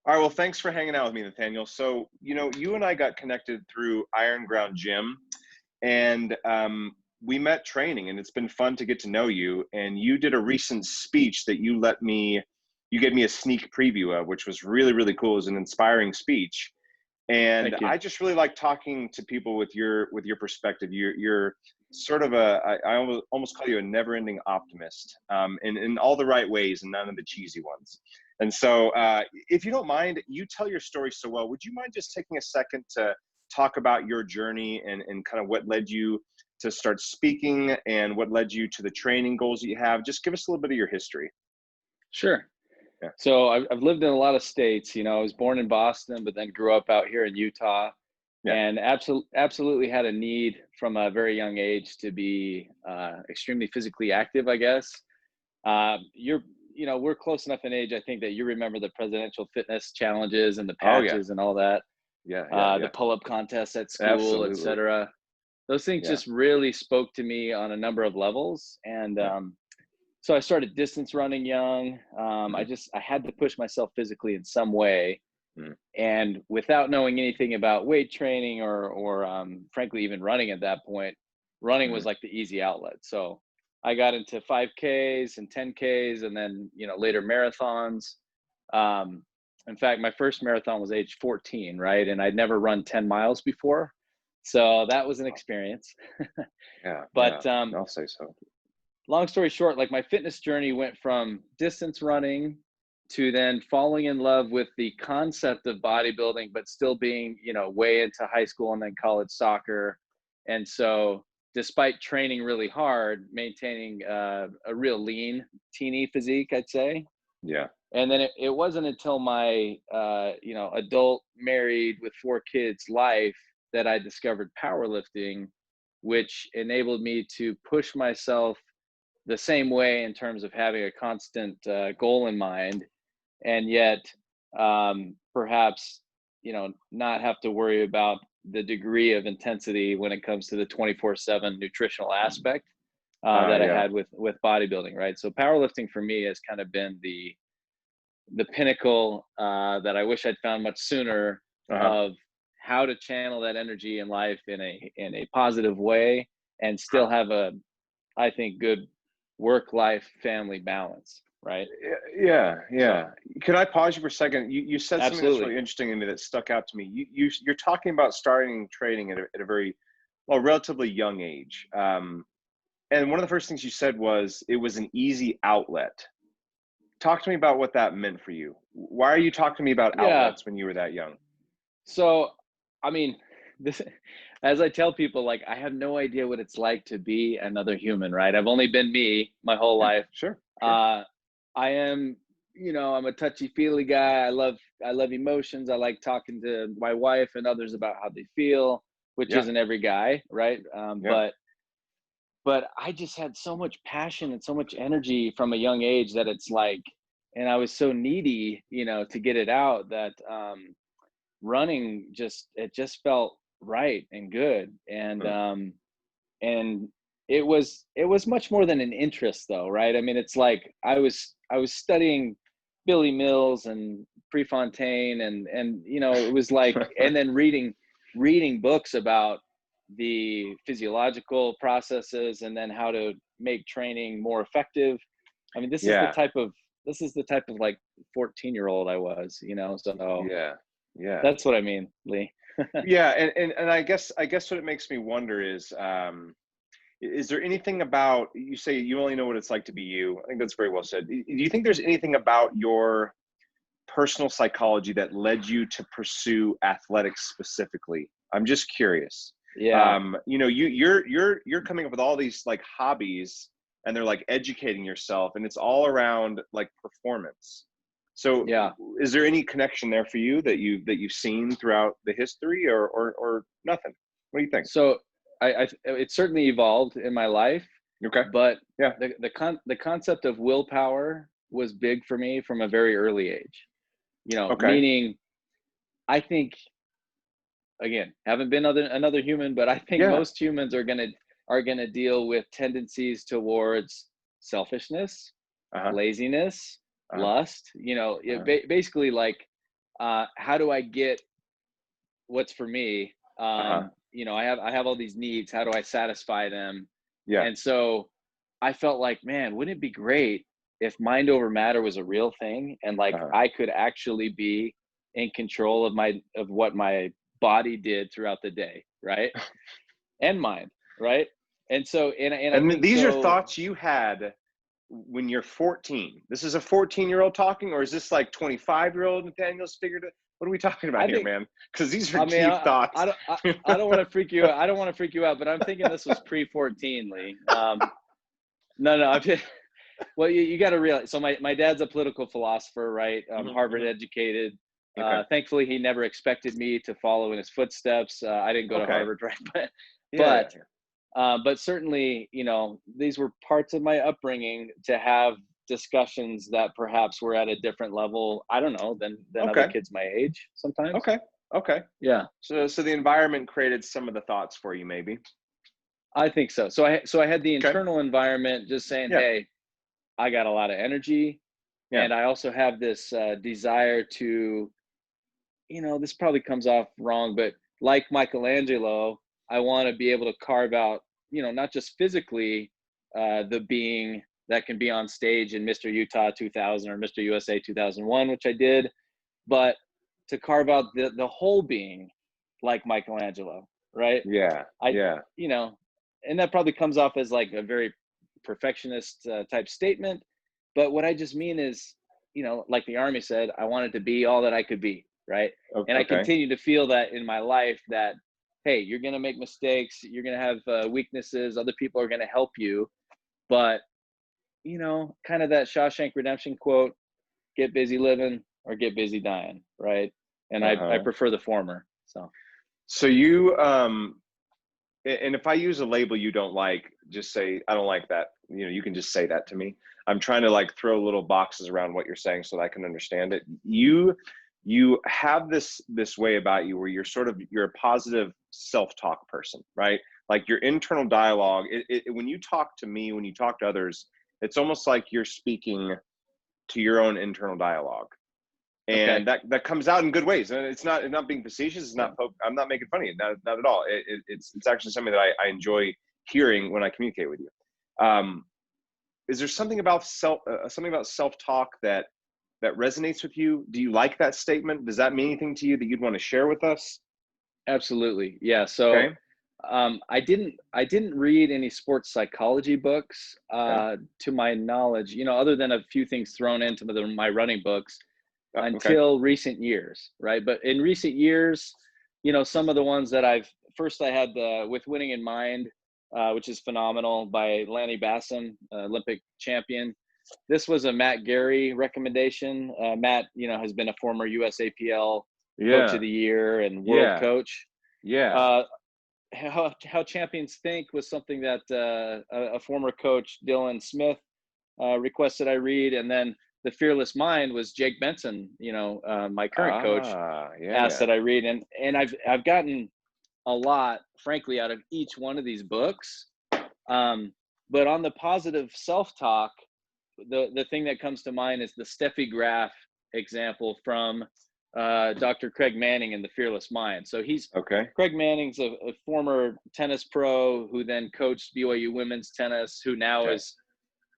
All right. Well, thanks for hanging out with me, Nathaniel. So, you and I got connected through Iron Ground Gym, and we met training, and it's been fun to get to know you. And you did a recent speech that you gave me a sneak preview of, which was really, really cool. It was an inspiring speech. And Thank you. I just really like talking to people with your perspective. You're sort of I almost call you a never-ending optimist, in all the right ways and none of the cheesy ones. And so, if you don't mind, you tell your story so well. Would you mind just taking a second to talk about your journey and kind of what led you to start speaking and what led you to the training goals that you have? Just give us a little bit of your history. Sure. Yeah. So I've lived in a lot of states. I was born in Boston, but then grew up out here in Utah, Yeah. and absolutely had a need from a very young age to be extremely physically active, I guess. We're close enough in age, I think, that you remember the presidential fitness challenges and the Oh yeah. patches and all that, Yeah. Yeah. the Yeah. pull-up contests at school, Absolutely. etc. Those things Yeah. just really spoke to me on a number of levels. And Yeah. so I started distance running young. Hmm. I had to push myself physically in some way, Hmm. and without knowing anything about weight training or frankly even running at that point, running Hmm. was like the easy outlet. So I got into 5Ks and 10Ks, and then later marathons. Um, in fact, my first marathon was age 14, right? And I'd never run 10 miles before, so that was an experience. Yeah. Yeah. But I'll say so. long story short, like my fitness journey went from distance running to then falling in love with the concept of bodybuilding, but still being, way into high school and then college soccer. And so, despite training really hard, maintaining a real lean, teeny physique, I'd say. Yeah. And then it wasn't until my, adult, married with 4 kids life that I discovered powerlifting, which enabled me to push myself the same way in terms of having a constant goal in mind, and yet perhaps not have to worry about the degree of intensity when it comes to the 24/7 nutritional aspect that I Yeah. had with bodybuilding, right? So powerlifting for me has kind of been the pinnacle that I wish I'd found much sooner, Uh-huh. of how to channel that energy in life in a positive way and still Huh. have a, I think, good work life family balance, right? Yeah. So Yeah. Could I pause you for a second? You said something that's absolutely. really interesting to me that stuck out to me. You're talking about starting training at a very, well, relatively young age. And one of the first things you said was it was an easy outlet. Talk to me about what that meant for you. Why are you talking to me about Yeah. outlets when you were that young? So I mean, this, as I tell people, like, I have no idea what it's like to be another human, right? I've only been me my whole Yeah. life. Sure. Sure. uh I am, I'm a touchy feely guy. I love emotions. I like talking to my wife and others about how they feel, which Yeah. isn't every guy, right? Yeah. But I just had so much passion and so much energy from a young age that it's like, and I was so needy, to get it out, that running just felt right and good. And Mm. and it was much more than an interest, though, right? I mean, it's like I was studying Billy Mills and Prefontaine, and it was like, and then reading books about the physiological processes and then how to make training more effective. I mean, Yeah. this is the type of like 14-year-old I was, so Yeah. Yeah. that's what I mean, Lee. Yeah. And I guess what it makes me wonder is there anything about, you say you only know what it's like to be you. I think that's very well said. Do you think there's anything about your personal psychology that led you to pursue athletics specifically? I'm just curious. Yeah, You're coming up with all these like hobbies, and they're like educating yourself, and it's all around like performance. So yeah. is there any connection there for you that you've seen throughout the history, or nothing? What do you think? So it certainly evolved in my life, Okay. but Yeah. the concept of willpower was big for me from a very early age. Okay. Meaning, I think, again, haven't been another human, but I think Yeah. most humans are gonna deal with tendencies towards selfishness, Uh-huh. laziness, Uh-huh. lust. Uh-huh. Basically, like, how do I get what's for me? Uh-huh. I have all these needs. How do I satisfy them? Yeah. And so I felt like, man, wouldn't it be great if mind over matter was a real thing, and like Uh-huh. I could actually be in control of what my body did throughout the day, right? And mind, right? And so and I And think these are so. thoughts you had when you're 14. This is a 14-year-old talking, or is this like 25-year-old Nathaniel's figured it? What are we talking about I here, think man? Because these are I mean, deep thoughts. I don't want to freak you out. I don't want to freak you out, but I'm thinking this was pre-14, Lee. No, no. Well, you got to realize. So my dad's a political philosopher, right? Mhm, Harvard mhm. educated. Okay. Thankfully, he never expected me to follow in his footsteps. I didn't go to Okay. Harvard, right? Yeah, yeah, But yeah. but certainly, these were parts of my upbringing to have discussions that perhaps were at a different level. I don't know than other Okay. kids my age. Sometimes, Okay. Okay. yeah. So the environment created some of the thoughts for you, maybe. I think so. So I had the Okay. internal environment just saying, Yeah. "Hey, I got a lot of energy, Yeah. and I also have this desire to, this probably comes off wrong, but like Michelangelo, I want to be able to carve out, not just physically the being that can be on stage in Mr. Utah 2000 or Mr. USA 2001, which I did, but to carve out the whole being like Michelangelo, right? Yeah. I, Yeah. you know, and that probably comes off as like a very perfectionist type statement. But what I just mean is, like the army said, I wanted to be all that I could be, right? And I Okay. continue to feel that in my life that, hey, you're going to make mistakes, you're going to have weaknesses, other people are going to help you. But, kind of that Shawshank Redemption quote, get busy living or get busy dying, right? And I Uh-huh. prefer the former. So, So you and if I use a label you don't like, just say I don't like that. You can just say that to me. I'm trying to like throw little boxes around what you're saying so that I can understand it. You have this way about you where you're a positive self-talk person, right? Like your internal dialogue. When you talk to me, when you talk to others, it's almost like you're speaking to your own internal dialogue, okay. and that comes out in good ways. And it's not being facetious. It's Yeah. not I'm not making fun of you, not at all. It's actually something that I enjoy hearing when I communicate with you. um is there something about self-talk that resonates with you? Do you like that statement? Does that mean anything to you that you'd want to share with us? Absolutely. Yeah. So Okay. I didn't read any sports psychology books Okay. to my knowledge, other than a few things thrown into my running books Okay. until recent years, right? But in recent years, some of the ones that I had With Winning in Mind, which is phenomenal by Lanny Bassam, Olympic champion. This was a Matt Gary recommendation. Matt, has been a former USAPL coach of Yeah. the year and world Yeah. coach. Yeah. Uh, how champions think was something that a former coach, Dylan Smith, requested I read, and then the Fearless Mind was Jake Benson, my current coach, Yeah. asked Yeah. that I read, and I've gotten a lot, frankly, out of each one of these books. But on the positive self-talk, the thing that comes to mind is the Steffi Graf example from Dr. Craig Manning in The Fearless Mind. So Okay. Craig Manning's a former tennis pro who then coached BYU women's tennis, Okay.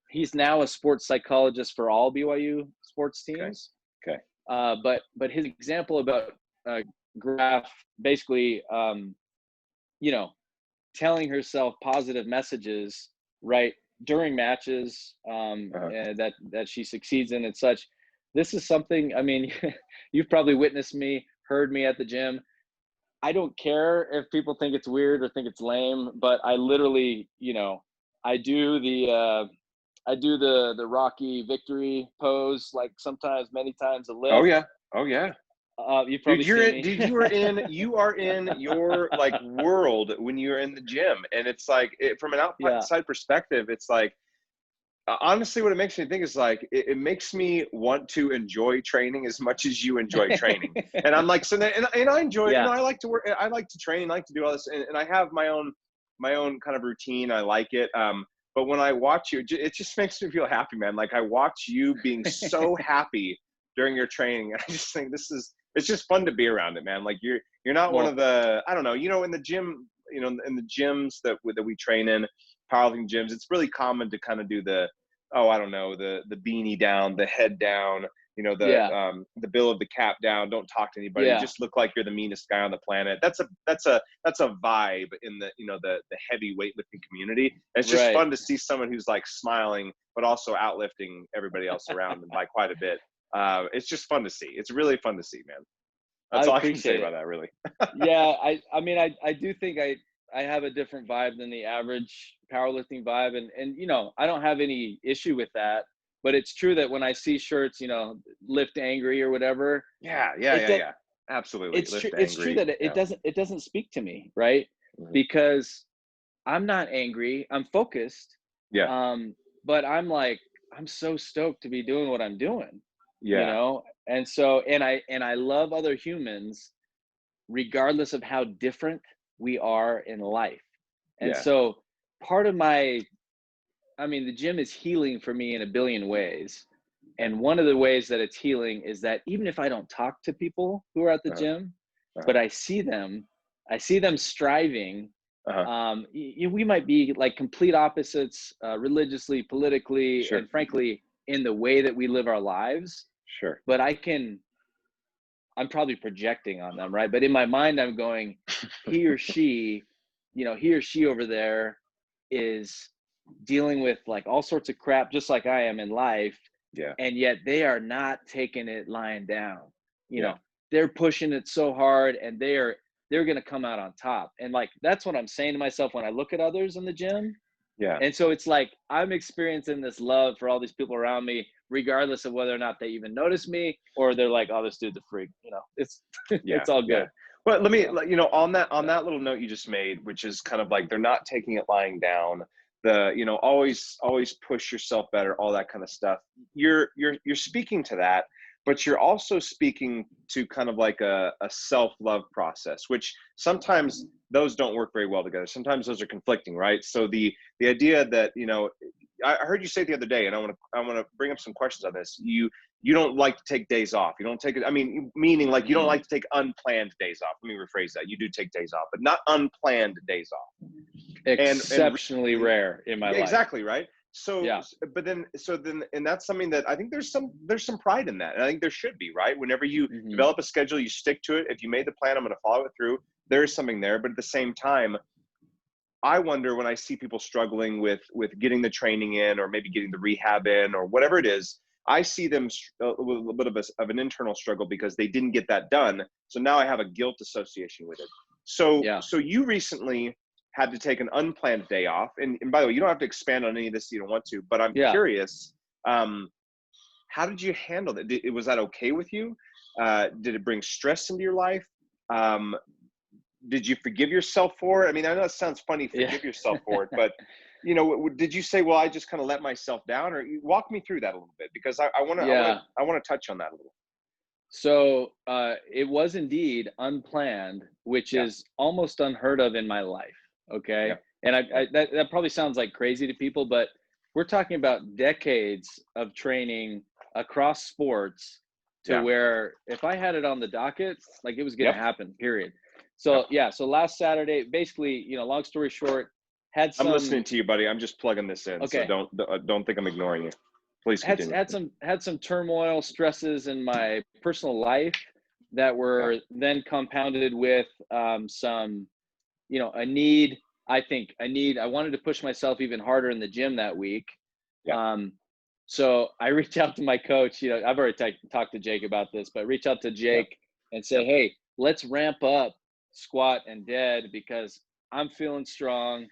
he's now a sports psychologist for all BYU sports Okay. teams. Okay. But his example about Graf basically, you know, telling herself positive messages right during matches, Uh-huh. and that she succeeds in and such. This is something, I mean, you've probably witnessed me, heard me at the gym. I don't care if people think it's weird or think it's lame, but I literally, I do the Rocky victory pose, like sometimes, many times a Oh lift. yeah. Oh yeah. You've Dude, probably seen me. you are in your like world when you're in the gym, and it's like from an Yeah. outside perspective, it's like honestly what it makes me think is like it makes me want to enjoy training as much as you enjoy training. And I'm like, and I enjoy, Yeah. I like to work, I like to train, I like to do all this, and I have my own kind of routine. I like it. But when I watch you, it just makes me feel happy, man. Like I watch you being so happy during your training. I just think it's just fun to be around it, man. Like you're not one of Well, the, I don't know, in the gym, in the gyms that we train in, powerlifting gyms, it's really common to kind of do the, oh, I don't know, the beanie down, the head down, yeah, the bill of the cap down, don't talk to anybody, yeah, just look like you're the meanest guy on the planet. That's a vibe in the heavy weightlifting community. And it's just right. fun to see someone who's like smiling but also outlifting everybody else around them by quite a bit. It's just fun to see. It's really fun to see, man. I That's all I can say appreciate it. about that, really. Yeah, I mean, I do think I have a different vibe than the average powerlifting vibe, and I don't have any issue with that. But it's true that when I see shirts, lift angry or whatever, Yeah, yeah, it yeah, does. yeah. Absolutely. It's true. Lift It's true angry. that it, Yeah. it doesn't. It doesn't speak to me, right? Mhm. Because I'm not angry. I'm focused. Yeah. Um, but I'm so stoked to be doing what I'm doing, Yeah. and so and I love other humans regardless of how different we are in life. And Yeah. so part of the gym is healing for me in a billion ways. Yeah. And one of the ways that it's healing is that even if I don't talk to people who are at the Uh-huh. gym, Uh-huh. but I see them striving. Uh-huh. We might be like complete opposites, religiously, politically, Sure. and frankly, in the way that we live our lives. Sure. But I'm probably projecting on them, right? But in my mind, I'm going, he or she, he or she over there is dealing with like all sorts of crap, just like I am in life. Yeah. And yet they are not taking it lying down. You Yeah. know, they're pushing it so hard and they're going to come out on top. And like, that's what I'm saying to myself when I look at others in the gym. Yeah. And so it's like I'm experiencing this love for all these people around me, regardless of whether or not they even notice me or they're like, "Oh, this dude's a freak." It's Yeah. it's all Yeah. good. But let me, So on yeah, that little note you just made, which is kind of like they're not taking it lying down, always push yourself better, all that kind of stuff. You're speaking to that, but you're also speaking to kind of like a self-love process, which sometimes those don't work very well together. Sometimes those are conflicting, right? So the idea that, I heard you say the other day, and I want to bring up some questions on this. You don't like to take days off. You don't take it. I mean, meaning like you don't mm, like to take unplanned days off. Let me rephrase that. You do take days off, but not unplanned days off. And exceptionally recently, rare in my yeah, life. exactly, right. So, Yeah. and that's something that I think there's some pride in that, and I think there should be, right. Whenever you Hmm. develop a schedule, you stick to it. If you made the plan, I'm going to follow it through. There is something there, but at the same time, I wonder when I see people struggling with getting the training in, or maybe getting the rehab in, or whatever it is. I see them with a little bit of an internal struggle because they didn't get that done. So now I have a guilt association with it. Yeah. So you recently had to take an unplanned day off, and by the way, you don't have to expand on any of this if you don't want to. But I'm Yeah. curious, how did you handle that? Was that okay with you? Did it bring stress into your life? Um, did you forgive yourself for it? I mean, I know it sounds funny, Yeah. forgive yourself for it, but did you say, well, I just kind of let myself down, or walk me through that a little bit, because Yeah. I want to touch on that a little. So it was indeed unplanned, which Yeah. is almost unheard of in my life. Okay. Yeah. And Yeah. that probably sounds like crazy to people, but we're talking about decades of training across sports to Yeah. where if I had it on the docket, like it was going to Yep. happen, period. Yep. So, yeah. So last Saturday, basically, long story short, had I'm listening some, to you, buddy. I'm just plugging this in. So okay, don't think I'm ignoring you. Please continue. had some turmoil, stresses in my personal life that Yeah. were then compounded with some, a need. I wanted to push myself even harder in the gym that week. Yeah. Um, so I reached out to my coach. I've already talked to Jake about this, but reach out to Yeah. Jake and say, Yep. hey, let's ramp up squat and dead because I'm feeling strong.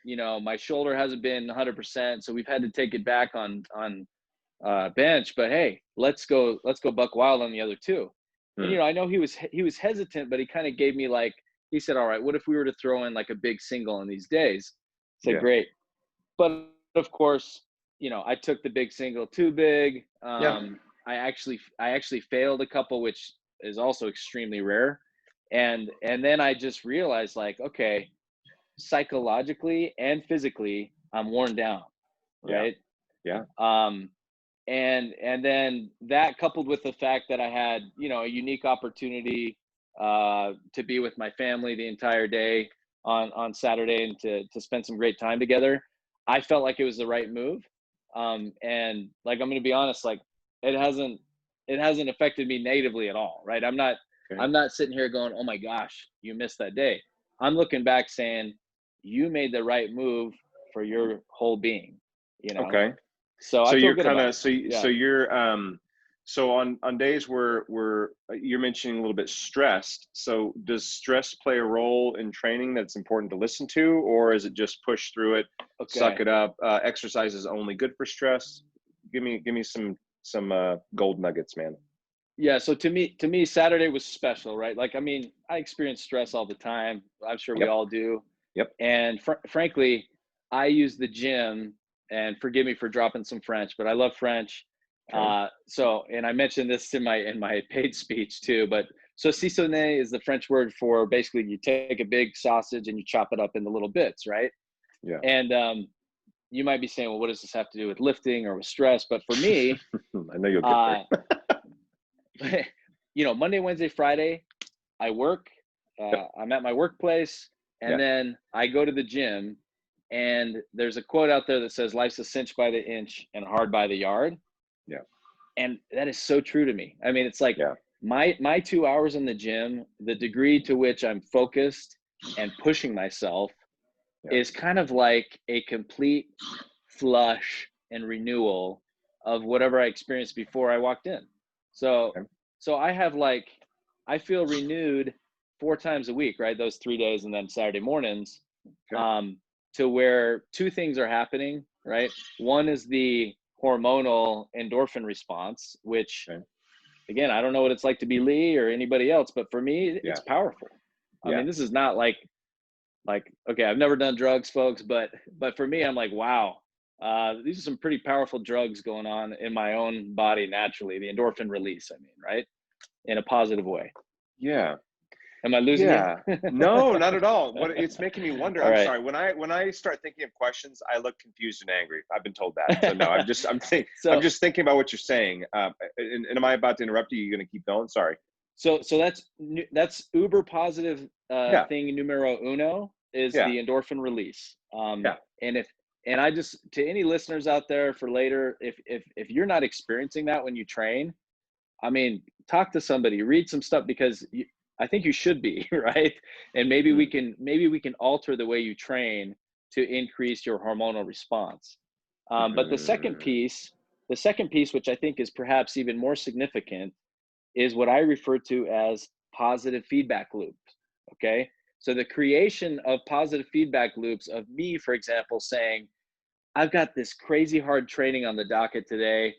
My shoulder hasn't been 100%, so we've had to take it back on bench. But hey, let's go buck wild on the other two. And Hmm. I know he was hesitant, but he kind of gave me like he said, all right, what if we were to throw in like a big single in these days? I said, Yeah. great. But of course, I took the big single too big. Yeah. I actually failed a couple, which is also extremely rare. And then I just realized like, okay, psychologically and physically, I'm worn down, Yeah. right? Yeah. Um, and then that coupled with the fact that I had, you know, a unique opportunity to be with my family the entire day on Saturday and to spend some great time together, I felt like it was the right move. And like, I'm going to be honest, like it hasn't it hasn't affected me negatively at all, right? Okay. I'm not sitting here going, oh my gosh, you missed that day. I'm looking back saying you made the right move for your whole being, you know. Okay. So I So feel you're good kind about of it. so Yeah. you're so on days where you're mentioning a little bit stressed. So does stress play a role in training that's important to listen to, or is it just push through it, suck Okay. it up? Exercise is only good for stress. Give me some gold nuggets, man. Yeah, so to me, Saturday was special, right? Like, I mean, I experience stress all the time. I'm sure we Yep. all do. Yep. And frankly, I use the gym, and forgive me for dropping some French, but I love French. Okay. So, and I mentioned this in my paid speech too. But saucissonner is the French word for basically you take a big sausage and you chop it up into little bits, right? Yeah. And you might be saying, well, what does this have to do with lifting or with stress? But for me, I know you'll get there. uh, you know, Monday, Wednesday, Friday, I work. Yep. I'm at my workplace, and Yeah. then I go to the gym. And there's a quote out there that says, "Life's a cinch by the inch and hard by the yard," Yeah. and that is so true to me. I mean, it's like Yeah. my 2 hours in the gym, the degree to which I'm focused and pushing myself Yeah. is kind of like a complete flush and renewal of whatever I experienced before I walked in. So Okay. so I have like I feel renewed 4 times a week, right? Those 3 days and then Saturday mornings, Okay. um, to where two things are happening, right? One is the hormonal endorphin response, which Okay. again, I don't know what it's like to be Lee or anybody else, but for me, Yeah. it's powerful. I Yeah. mean, this is not like okay, I've never done drugs, folks, but for me, I'm like, wow, these are some pretty powerful drugs going on in my own body naturally. The endorphin release, I mean, right, in a positive way. Yeah. Am I losing you? Yeah. No, not at all. What it's making me wonder. All I'm right. sorry. When I start thinking of questions, I look confused and angry. I've been told that. So no, I'm so just thinking about what you're saying. And am I about to interrupt you? You're going to keep going. Sorry. so that's uber positive Yeah. thing numero uno is Yeah. the endorphin release. Yeah. And if and I just to any listeners out there for later, if you're not experiencing that when you train, I mean, talk to somebody, read some stuff because I think you should be, right? And Mm, maybe we can alter the way you train to increase your hormonal response. But mm, the second piece, which I think is perhaps even more significant, is what I refer to as positive feedback loops. Okay. So the creation of positive feedback loops of me, for example, saying, I've got this crazy hard training on the docket today.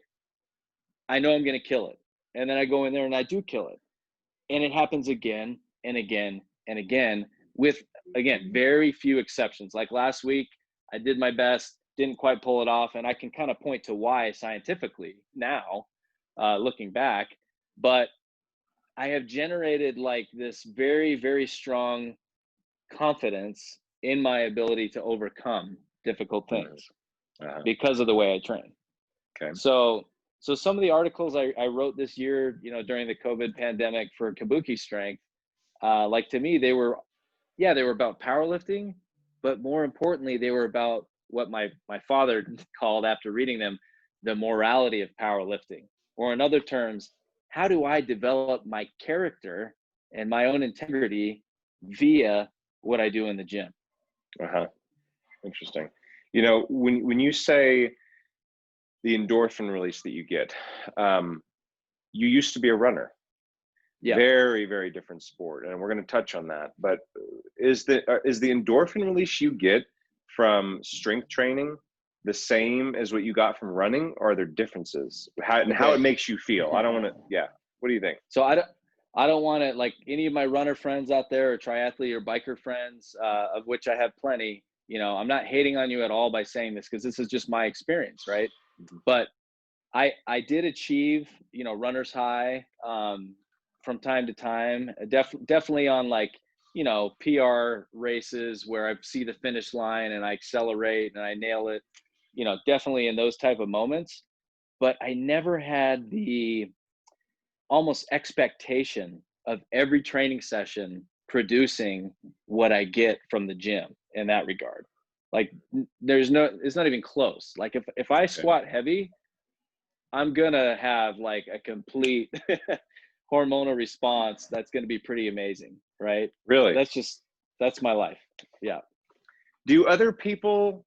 I know I'm going to kill it. And then I go in there and I do kill it. And it happens again and again and again with, again, very few exceptions. Like last week, I did my best, didn't quite pull it off. And I can kind of point to why scientifically now, looking back. But I have generated like this very, very strong confidence in my ability to overcome difficult mm, things uh-huh. because of the way I train. Okay. So, so some of the articles I wrote this year, you know, during the COVID pandemic for Kabuki Strength, like to me, they were about powerlifting, but more importantly, they were about what my father called after reading them, the morality of powerlifting, or in other terms, how do I develop my character and my own integrity via what I do in the gym? Uh-huh. Interesting. You know, when you say the endorphin release that you get, you used to be a runner. Yeah. Very, very different sport, and we're going to touch on that. But is the endorphin release you get from strength training the same as what you got from running, or are there differences? How it Okay. makes you feel? I don't want to. Yeah. What do you think? So I don't want to like any of my runner friends out there or triathlete or biker friends, of which I have plenty. You know, I'm not hating on you at all by saying this because this is just my experience, right? Mhm. But I did achieve, you know, runner's high from time to time. Definitely on like, you know, PR races where I see the finish line and I accelerate and I nail it. You know, definitely in those type of moments. but I never had the almost expectation of every training session producing what I get from the gym in that regard. Like there's no, it's not even close. Like if I Okay. squat heavy, I'm gonna have like a complete hormonal response that's gonna be pretty amazing, right? Really? That's just that's my life. Yeah. Do other people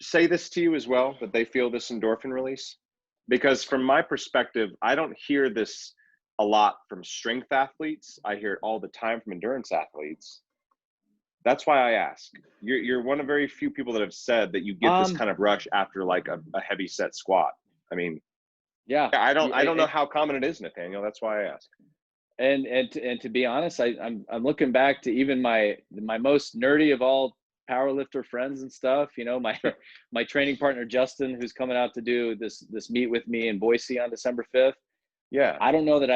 say this to you as well, that they feel this endorphin release? Because from my perspective, I don't hear this a lot from strength athletes. I hear it all the time from endurance athletes. That's why I ask. You're one of very few people that have said that you get this Um, kind of rush after like a heavy set squat. I mean, yeah. I don't know how common it is, Nathaniel. That's why I ask. And to be honest, I'm looking back to even my most nerdy of all powerlifter friends and stuff. You know, my Sure. my training partner Justin, who's coming out to do this meet with me in Boise on December 5th. Yeah. I don't know that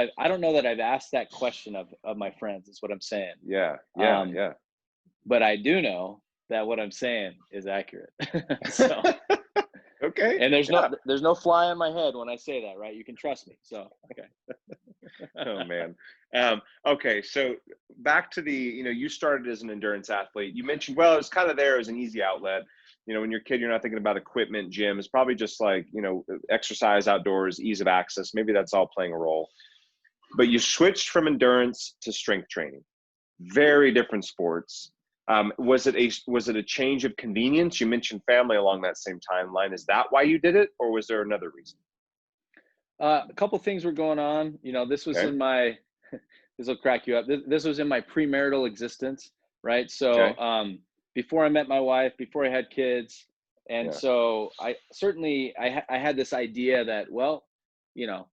I've asked that question of my friends. Is what I'm saying. Yeah. Yeah. Um, Yeah. but I do know that what I'm saying is accurate. So, Okay. and Yeah. there's no fly on my head when I say that, right? You can trust me. So, okay. Oh man. Okay, so back to the, you started as an endurance athlete. You mentioned, well, it's kind of there as an easy outlet. When you're a kid, you're not thinking about equipment, gym. It's probably just like, exercise outdoors, ease of access. Maybe that's all playing a role. But you switched from endurance to strength training. Very different sports. Was it a change of convenience? You mentioned family along that same timeline. Is that why you did it, or was there another reason? A couple things were going on. You know, this was Okay. in my this will crack you up. This was in my premarital existence, right? So Okay. before I met my wife, before I had kids, and Yeah. so I certainly I had this idea that, well, you know,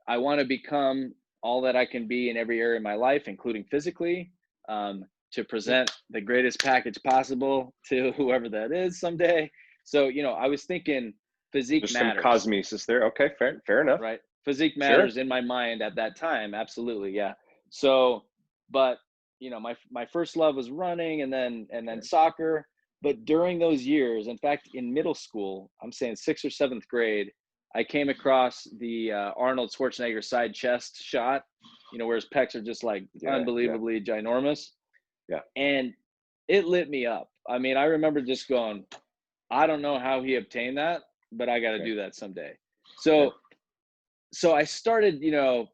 I want to become all that I can be in every area of my life, including physically, to Yeah. present the greatest package possible to whoever that is someday. So, you know, I was thinking physique Just some matters, cosmesis there. Okay. Fair enough. right? Physique Sure. matters in my mind at that time. Absolutely. Yeah. So, but you know, my first love was running and then Okay. soccer. But during those years, in fact, in middle school, I'm saying sixth or seventh grade, I came across the Arnold Schwarzenegger side chest shot, you know, where his pecs are just like Yeah. Yeah. unbelievably ginormous. Yeah. And it lit me up. I mean, I remember just going, I don't know how he obtained that, but I got to Okay. do that someday. Okay. So I started, you know,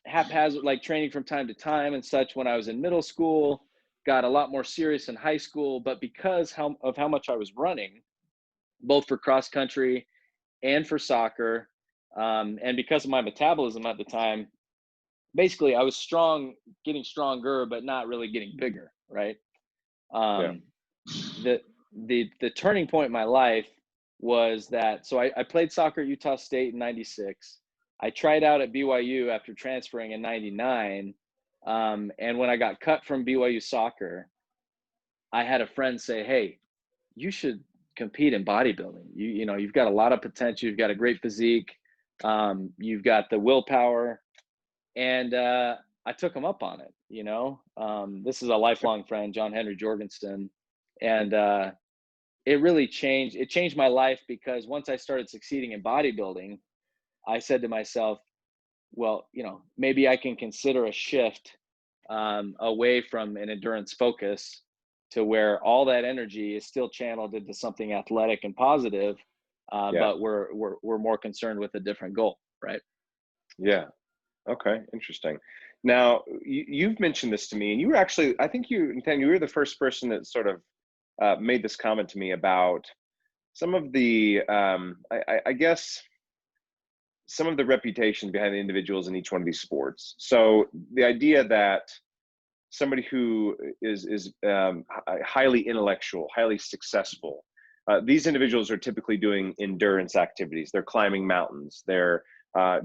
haphazard, like training from time to time and such when I was in middle school, got a lot more serious in high school. But because of how much I was running, both for cross country and for soccer, and because of my metabolism at the time, basically I was strong, getting stronger, but not really getting bigger, right? Yeah. Um, the the turning point in my life was that I played soccer at Utah State in '96. I tried out at BYU after transferring in '99, and when I got cut from BYU soccer, I had a friend say, "Hey, you should compete in bodybuilding. You know you've got a lot of potential. You've got a great physique. You've got the willpower." And I took him up on it. You know, this is a Okay. lifelong friend, John Henry Jorgensen, Okay. and it really changed. It changed my life because once I started succeeding in bodybuilding, I said to myself, well, you know, maybe I can consider a shift away from an endurance focus to where all that energy is still channeled into something athletic and positive, Yeah. but we're more concerned with a different goal, right? Yeah. Okay. Interesting. Now, you've mentioned this to me, and you were actually, I think Nathan, you were the first person that sort of made this comment to me about some of the, I guess, some of the reputation behind the individuals in each one of these sports. So the idea that somebody who is highly intellectual, highly successful. These individuals are typically doing endurance activities. They're climbing mountains. They're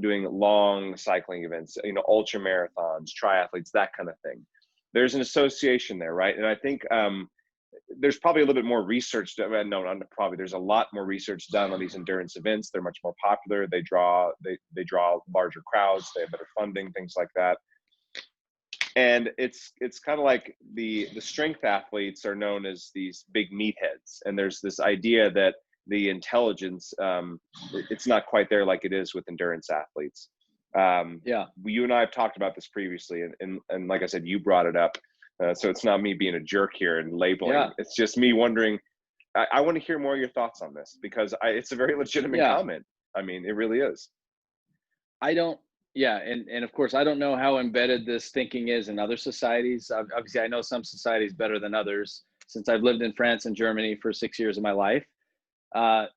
doing long cycling events, ultra marathons, triathletes, that kind of thing. There's an association there, right? And I think there's probably a little bit more research done. No, not probably. There's a lot more research done on these endurance events. They're much more popular. They draw larger crowds. They have better funding, things like that. And it's kind of like the strength athletes are known as these big meatheads, and there's this idea that the intelligence, it's not quite there like it is with endurance athletes. You and I have talked about this previously, and like I said, you brought it up. So it's not me being a jerk here and labeling. Yeah. It's just me wondering. I want to hear more of your thoughts on this, because it's a very legitimate comment. I mean, it really is. And of course, I don't know how embedded this thinking is in other societies. Obviously, I know some societies better than others, since I've lived in France and Germany for 6 years of my life.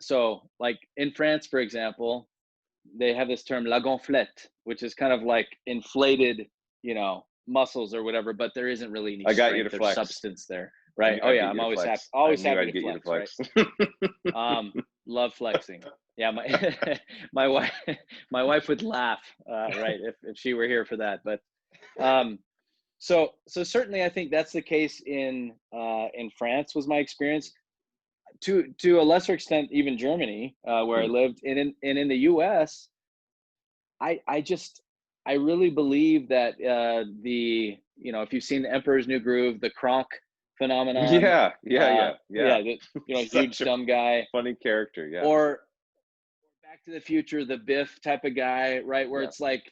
So like in France, for example, they have this term la gonflette, which is kind of like inflated, muscles or whatever, but there isn't really any strength or substance there, right? Oh yeah, I'm always happy. Always happy to flex, right? Love flexing. Yeah, my wife would laugh, right, if she were here for that. But so certainly I think that's the case in France, was my experience. To a lesser extent, even Germany, where I lived, and in the U.S., I really believe that if you've seen The Emperor's New Groove, the Kronk phenomenon. Yeah. Huge dumb guy, funny character, yeah. Or Back to the Future, the Biff type of guy, right? Where it's like,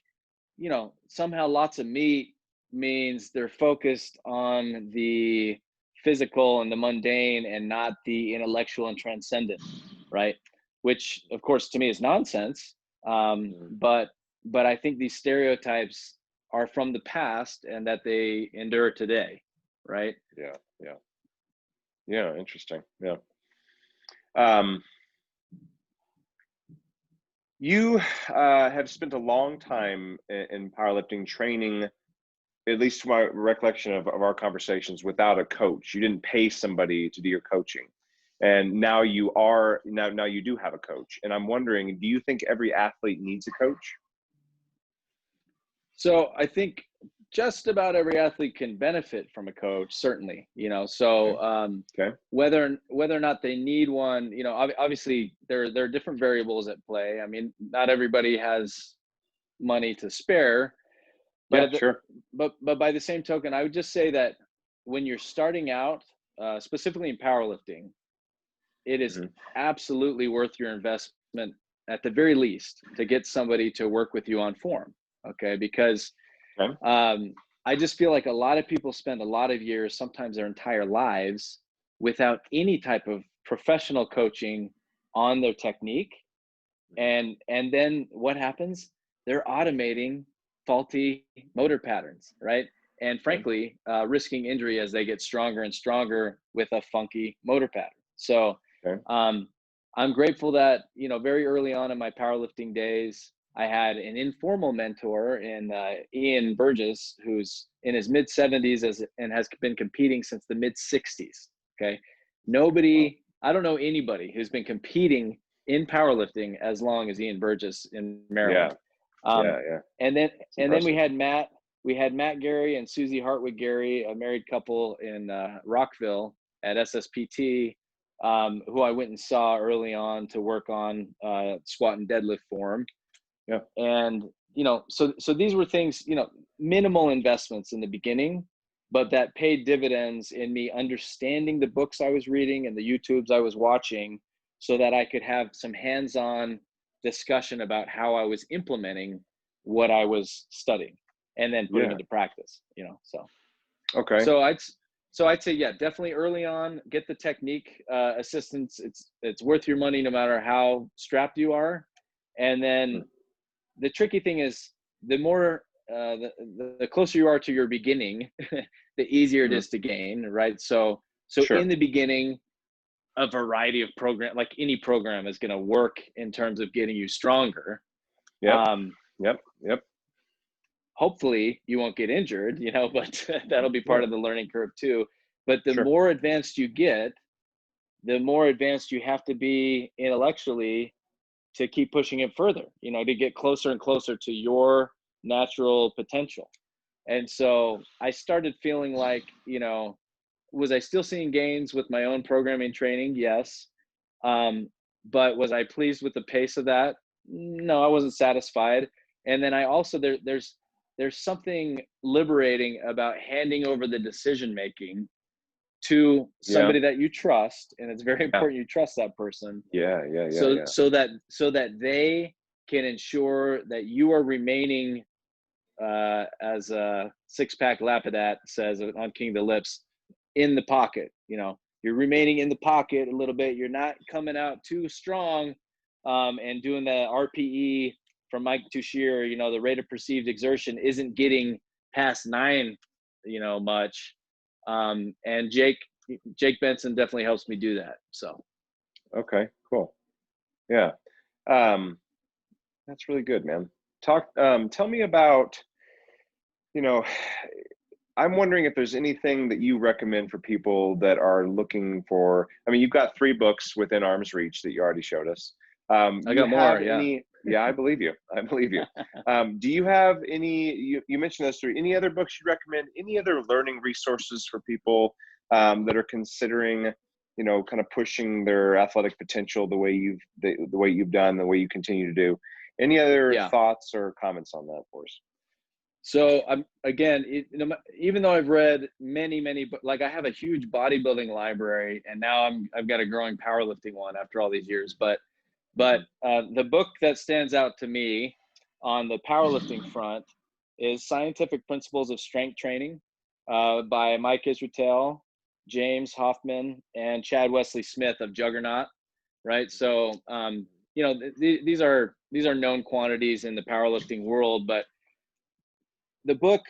somehow lots of meat means they're focused on the physical and the mundane and not the intellectual and transcendent, right? Which, of course, to me is nonsense. But I think these stereotypes are from the past and that they endure today, right? Yeah, interesting. Yeah. You have spent a long time in powerlifting training, at least to my recollection of our conversations, without a coach. You didn't pay somebody to do your coaching. And now you do have a coach. And I'm wondering, do you think every athlete needs a coach? So I think just about every athlete can benefit from a coach, certainly, whether or not they need one, obviously there are different variables at play. I mean, not everybody has money to spare, but but by the same token, I would just say that when you're starting out, specifically in powerlifting, it is absolutely worth your investment, at the very least, to get somebody to work with you on form. Okay. Because I just feel like a lot of people spend a lot of years, sometimes their entire lives, without any type of professional coaching on their technique. And then what happens? They're automating faulty motor patterns, right? And frankly, risking injury as they get stronger and stronger with a funky motor pattern. So I'm grateful that, very early on in my powerlifting days, I had an informal mentor in Ian Burgess, who's in his mid 70s and has been competing since the mid 60s. Okay. I don't know anybody who's been competing in powerlifting as long as Ian Burgess in Maryland. And then we had Matt Gary and Susie Hartwig Gary, a married couple in Rockville at SSPT, who I went and saw early on to work on squat and deadlift for him. Yeah. And, so these were things, minimal investments in the beginning, but that paid dividends in me understanding the books I was reading and the YouTubes I was watching, so that I could have some hands-on discussion about how I was implementing what I was studying and then putting into practice, so. Okay. So I'd say, definitely early on, get the technique assistance. It's worth your money no matter how strapped you are. And then the tricky thing is, the more the closer you are to your beginning, the easier it is to gain, right? So in the beginning, a variety of like any program is going to work in terms of getting you stronger. Yep. Hopefully you won't get injured, but that'll be part of the learning curve too. But the more advanced you get, the more advanced you have to be intellectually to keep pushing it further, to get closer and closer to your natural potential. And so I started feeling like, was I still seeing gains with my own programming training? Yes. But was I pleased with the pace of that? No, I wasn't satisfied. And then I also, there's something liberating about handing over the decision-making to Yeah. somebody that you trust, and it's very important you trust that person. Yeah. So that they can ensure that you are remaining, as a six-pack Lapidat says on King of the Lips, in the pocket. You're remaining in the pocket a little bit. You're not coming out too strong, and doing the RPE from Mike Tuchscherer. The rate of perceived exertion isn't getting past 9, much. And Jake Benson definitely helps me do that. So. Okay, cool. Yeah. That's really good, man. Tell me about, I'm wondering if there's anything that you recommend for people that are looking for, you've got 3 books within arm's reach that you already showed us. I got more, yeah. Yeah, I believe you. Do you have any, you mentioned those 3, any other books you recommend, any other learning resources for people that are considering, kind of pushing their athletic potential the way you've done, the way you continue to do? Any other thoughts or comments on that for us? So even though I've read many, like I have a huge bodybuilding library, and now I've got a growing powerlifting one after all these years. But the book that stands out to me on the powerlifting front is Scientific Principles of Strength Training, by Mike Israetel, James Hoffman, and Chad Wesley Smith of Juggernaut. Right. So, these are known quantities in the powerlifting world, but the book,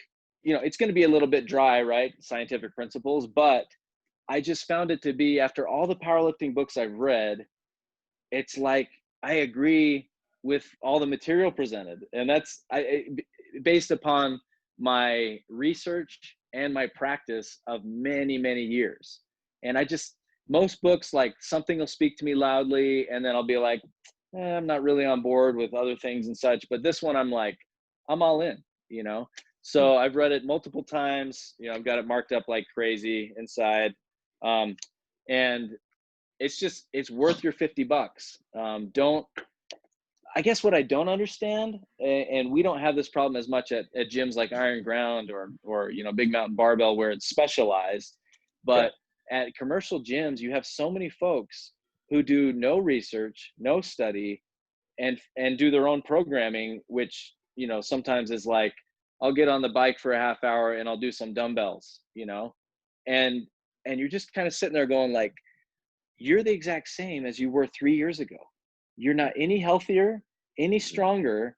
it's going to be a little bit dry, right? Scientific principles, but I just found it to be, after all the powerlifting books I've read, it's like I agree with all the material presented, and that's based upon my research and my practice of many years. And most books, like something will speak to me loudly, and then I'll be like, I'm not really on board with other things and such. But this one, I'm like, I'm all in, So I've read it multiple times. I've got it marked up like crazy inside. And it's worth your $50. I guess what I don't understand, and we don't have this problem as much at gyms like Iron Ground or Big Mountain Barbell, where it's specialized, but at commercial gyms, you have so many folks who do no research, no study, and do their own programming, which, sometimes is like, I'll get on the bike for a half hour and I'll do some dumbbells, and you're just kind of sitting there going like, you're the exact same as you were 3 years ago. You're not any healthier, any stronger,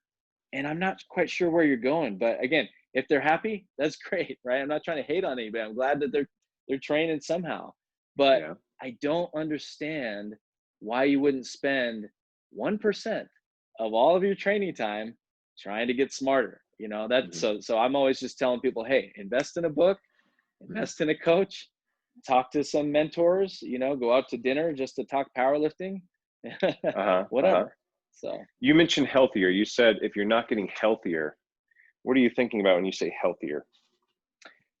and I'm not quite sure where you're going. But again, if they're happy, that's great, right? I'm not trying to hate on anybody. I'm glad that they're training somehow. But I don't understand why you wouldn't spend 1% of all of your training time trying to get smarter. So I'm always just telling people, hey, invest in a book, invest in a coach, talk to some mentors, go out to dinner just to talk powerlifting, whatever. So you mentioned healthier. You said if you're not getting healthier, what are you thinking about when you say healthier?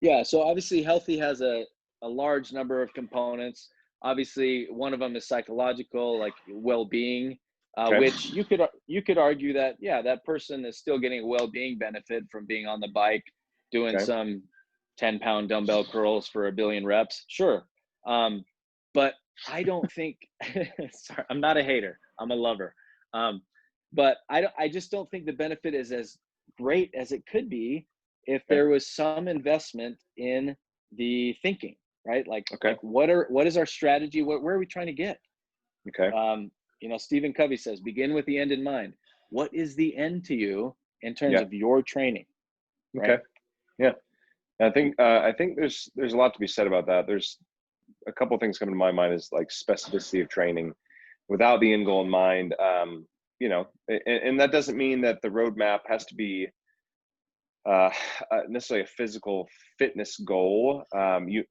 Yeah, so obviously healthy has a large number of components. Obviously, one of them is psychological, like well-being, which you could argue that, that person is still getting a well-being benefit from being on the bike, doing some 10-pound dumbbell curls for 1 billion reps. Sure. But I don't think, sorry, I'm not a hater, I'm a lover. But I just don't think the benefit is as great as it could be if there was some investment in the thinking, right? Like what is our strategy? Where are we trying to get? Stephen Covey says, begin with the end in mind. What is the end to you in terms of your training? Right? Yeah. I think there's a lot to be said about that. There's a couple of things coming to my mind, is like specificity of training without the end goal in mind. And that doesn't mean that the roadmap has to be necessarily a physical fitness goal. You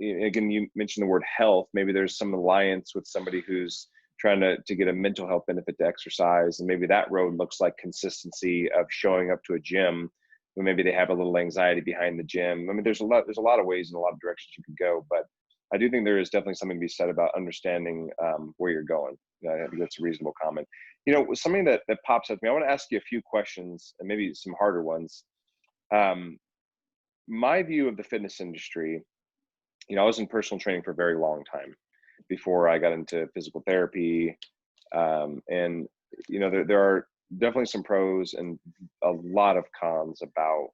mentioned the word health. Maybe there's some alliance with somebody who's trying to get a mental health benefit to exercise, and maybe that road looks like consistency of showing up to a gym when maybe they have a little anxiety behind the gym. There's a lot of ways and a lot of directions you could go, but I do think there is definitely something to be said about understanding where you're going. I think that's a reasonable comment. Something that pops up to me, I want to ask you a few questions, and maybe some harder ones. My view of the fitness industry I was in personal training for a very long time before I got into physical therapy. And, there are definitely some pros and a lot of cons about,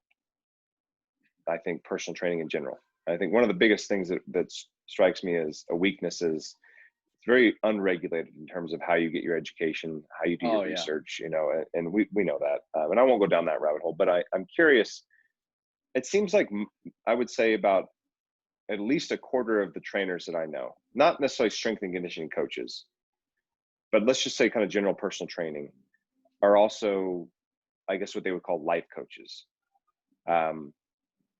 I think, personal training in general. I think one of the biggest things that strikes me as a weakness is it's very unregulated in terms of how you get your education, how you do your Yeah. research, and we know that. And I won't go down that rabbit hole, but I'm curious. It seems like I would say about at least a quarter of the trainers that I know, not necessarily strength and conditioning coaches, but let's just say kind of general personal training, are also, I guess, what they would call life coaches.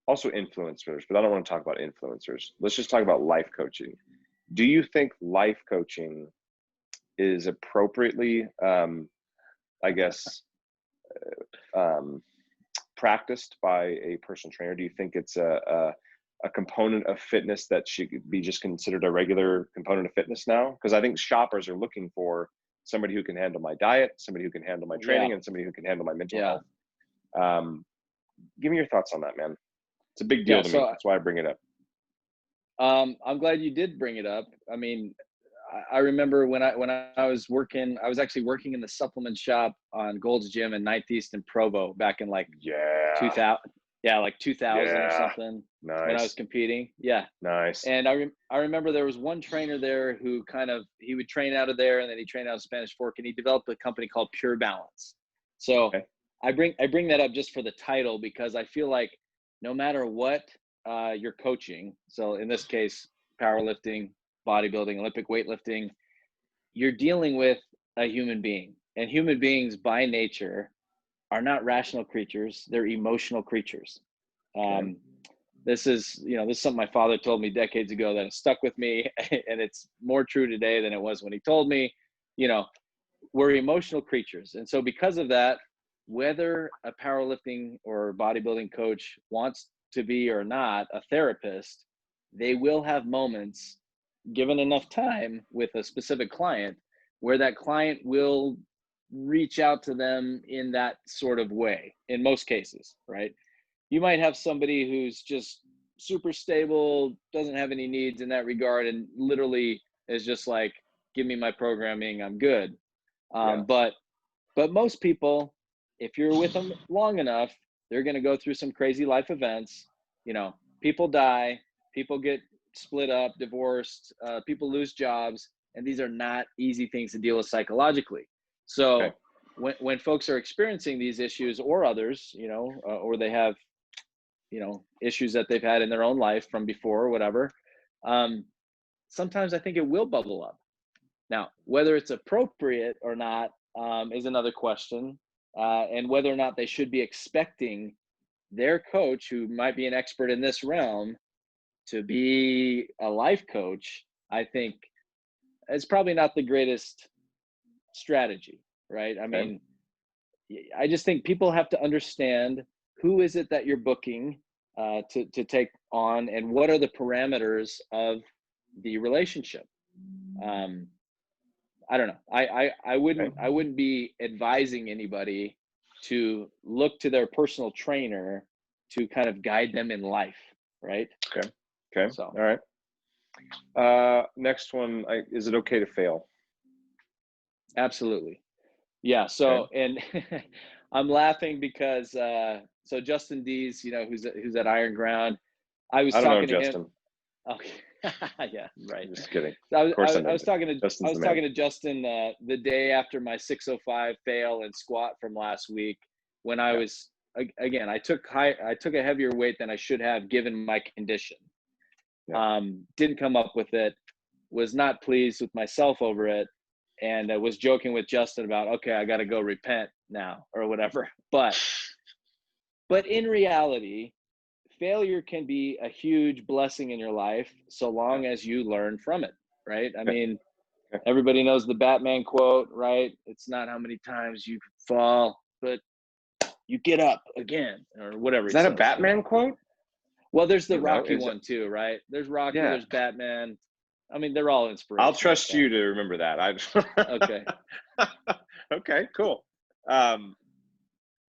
Also influencers, but I don't want to talk about influencers. Let's just talk about life coaching. Do you think life coaching is appropriately, I guess, practiced by a personal trainer? Do you think it's a component of fitness that should be just considered a regular component of fitness now? Because I think shoppers are looking for somebody who can handle my diet, somebody who can handle my training, and somebody who can handle my mental health. Give me your thoughts on that, man. It's a big deal to me. That's why I bring it up. I'm glad you did bring it up. I mean, I remember when I was working, I was actually working in the supplement shop on Gold's Gym in 9th East and Provo back in like 2000. Yeah, like 2000 or something. Nice. When I was competing. Yeah. Nice. And I remember there was one trainer there who he would train out of there, and then he trained out of Spanish Fork, and he developed a company called Pure Balance. So I bring that up just for the title, because I feel like no matter what you're coaching, so in this case, powerlifting, bodybuilding, Olympic weightlifting, you're dealing with a human being, and human beings by nature are not rational creatures. They're emotional creatures. This is something my father told me decades ago that has stuck with me, and it's more true today than it was when he told me. We're emotional creatures. And so because of that, whether a powerlifting or bodybuilding coach wants to be or not a therapist, they will have moments, given enough time with a specific client, where that client will reach out to them in that sort of way, in most cases, right? You might have somebody who's just super stable, doesn't have any needs in that regard, and literally is just like, give me my programming, I'm good. But most people, if you're with them long enough, they're going to go through some crazy life events. People die, people get split up, divorced, people lose jobs, and these are not easy things to deal with psychologically. So when folks are experiencing these issues, or others, or they have, issues that they've had in their own life from before or whatever, sometimes I think it will bubble up. Now, whether it's appropriate or not is another question, and whether or not they should be expecting their coach, who might be an expert in this realm, to be a life coach, I think it's probably not the greatest strategy, right? I mean, I just think people have to understand who is it that you're booking to take on, and what are the parameters of the relationship. I don't know. I wouldn't be advising anybody to look to their personal trainer to kind of guide them in life, right? Okay. So. All right. Next one, is it okay to fail? Absolutely. Yeah. So, and I'm laughing because so Justin Dees, who's at Iron Ground, I was talking to Justin. Him. Okay. Yeah, right. Just kidding. So I was talking to Justin the day after my 605 fail and squat from last week, when I was again, I took a heavier weight than I should have given my condition. Didn't come up with it, was not pleased with myself over it, and I was joking with Justin about, okay, I got to go repent now or whatever. But in reality, failure can be a huge blessing in your life, so long as you learn from it, right? I mean, everybody knows the Batman quote, right? It's not how many times you fall, but you get up again, or whatever. Is that a Batman quote? Well, there's the Rocky one too, right? There's Rocky, there's Batman. I mean, they're all inspirational. I'll trust you to remember that. Okay. Okay, cool.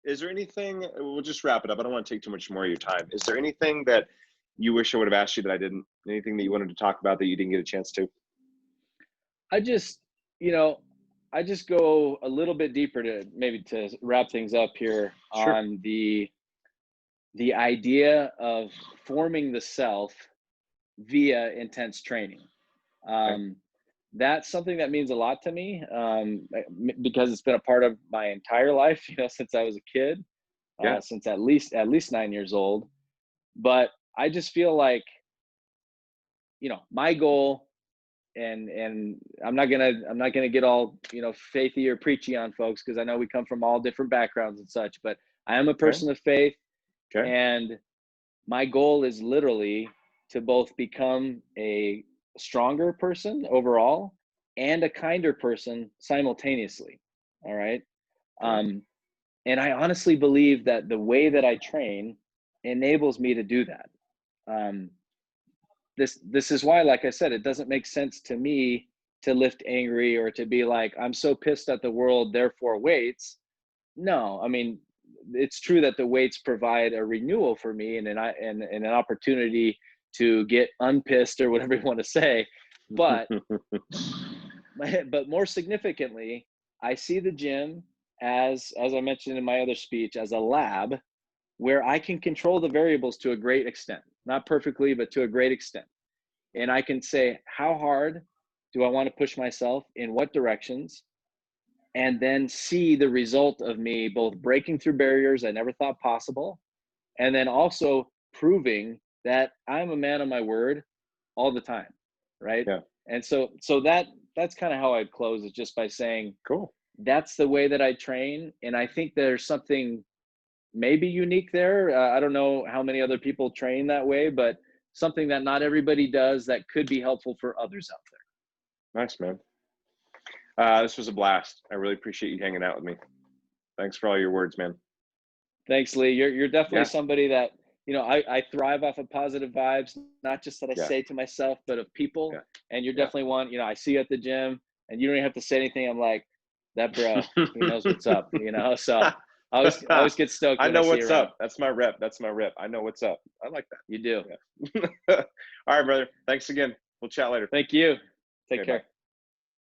Is there anything, we'll just wrap it up. I don't want to take too much more of your time. Is there anything that you wish I would have asked you that I didn't? Anything that you wanted to talk about that you didn't get a chance to? I just, you know, I just go a little bit deeper to maybe to wrap things up here Sure. on the idea of forming the self via intense training. Okay. Um, that's something that means a lot to me, because it's been a part of my entire life, since I was a kid, Yeah. since at least 9 years old. But I just feel like, my goal, and I'm not gonna get all faithy or preachy on folks, because I know we come from all different backgrounds and such. But I am a Okay. person of faith, Okay. and my goal is literally to both become a stronger person overall and a kinder person simultaneously. All right. Okay. um, and I honestly believe that the way that I train enables me to do that. um, this is why, like I said, it doesn't make sense to me to lift angry, or to be like, I'm so pissed at the world, therefore weights. No, I mean, it's true that the weights provide a renewal for me, and an opportunity to get unpissed, or whatever you want to say. But but more significantly, I see the gym as I mentioned in my other speech, as a lab where I can control the variables to a great extent, not perfectly, but to a great extent. And I can say, how hard do I want to push myself, in what directions, and then see the result of me both breaking through barriers I never thought possible, and then also proving that I'm a man of my word all the time, right? Yeah. And so that's kind of how I'd close, is just by saying Cool. that's the way that I train. And I think there's something maybe unique there. I don't know how many other people train that way, but something that not everybody does that could be helpful for others out there. Nice, man. This was a blast. I really appreciate you hanging out with me. Thanks for all your words, man. Thanks, Lee. You're definitely Yeah. somebody that, I thrive off of positive vibes, not just that I Yeah. say to myself, but of people. Yeah. And you're Yeah. definitely one, I see you at the gym, and you don't even have to say anything. I'm like, that bro, he knows what's up, So I always get stoked I when I know see you what's around. up. That's my rep. That's my rep. I know what's up. I like You do. that. Yeah. All right, brother. Thanks again. We'll chat later. Thank you. Take Okay, bye. care.